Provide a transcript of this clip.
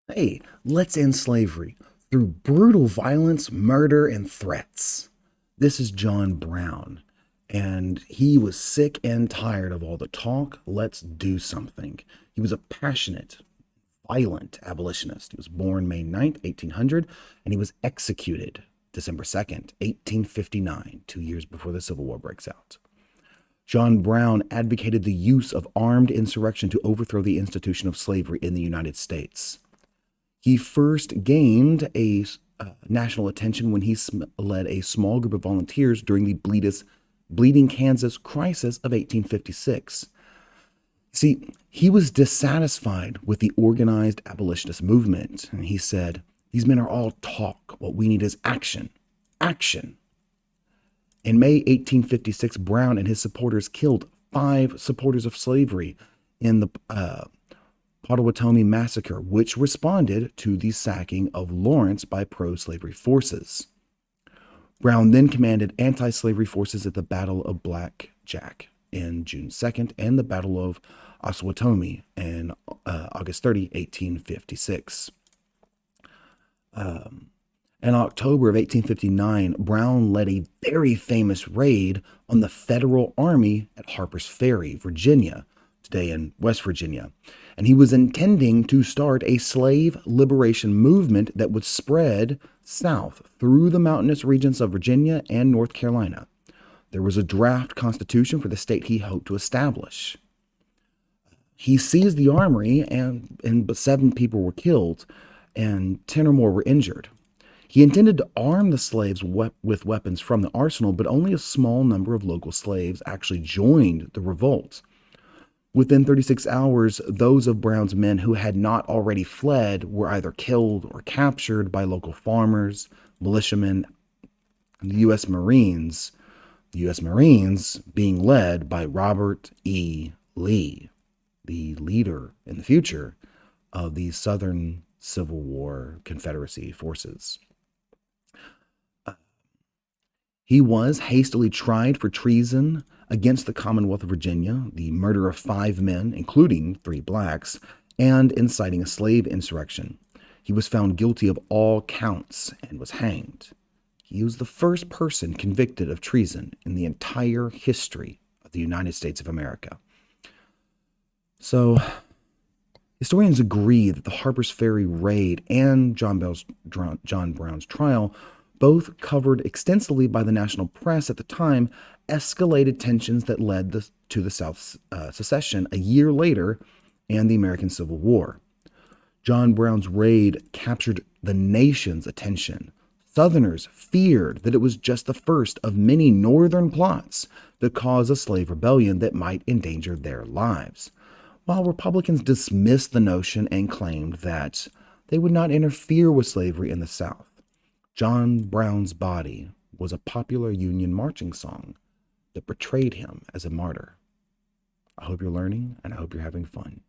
Hey, let's end slavery through brutal violence, murder, and threats. This is John Brown, and he was sick and tired of all the talk. Let's do something. He was a passionate, violent abolitionist. He was born May 9th, 1800, and he was executed December 2nd, 1859, 2 years before the Civil War breaks out. John Brown advocated the use of armed insurrection to overthrow the institution of slavery in the United States. He first gained a national attention when he led a small group of volunteers during the Bleeding Kansas crisis of 1856. See, he was dissatisfied with the organized abolitionist movement, and he said, "These men are all talk. What we need is action. Action." In May 1856, Brown and his supporters killed 5 supporters of slavery in the Potawatomi Massacre, which responded to the sacking of Lawrence by pro slavery forces. Brown then commanded anti slavery forces at the Battle of Black Jack in June 2nd and the Battle of Osawatomie in August 30, 1856. In October of 1859, Brown led a very famous raid on the Federal Army at Harper's Ferry, Virginia, today in West Virginia. And he was intending to start a slave liberation movement that would spread south through the mountainous regions of Virginia and North Carolina. There was a draft constitution for the state he hoped to establish. He seized the armory, and 7 people were killed, and 10 or more were injured. He intended to arm the slaves with weapons from the arsenal, but only a small number of local slaves actually joined the revolt. Within 36 hours, those of Brown's men who had not already fled were either killed or captured by local farmers, militiamen, and the U.S. Marines. The U.S. Marines being led by Robert E. Lee, the leader in the future of the Southern Civil War Confederacy forces. He was hastily tried for treason against the Commonwealth of Virginia, the murder of 5 men, including 3 blacks, and inciting a slave insurrection. He was found guilty of all counts and was hanged. He was the first person convicted of treason in the entire history of the United States of America. So, historians agree that the Harper's Ferry raid and John Brown's trial, both covered extensively by the national press at the time, escalated tensions that led to the South's secession a year later and the American Civil War. John Brown's raid captured the nation's attention. Southerners feared that it was just the first of many Northern plots to cause a slave rebellion that might endanger their lives, while Republicans dismissed the notion and claimed that they would not interfere with slavery in the South. John Brown's Body was a popular Union marching song that portrayed him as a martyr. I hope you're learning, and I hope you're having fun.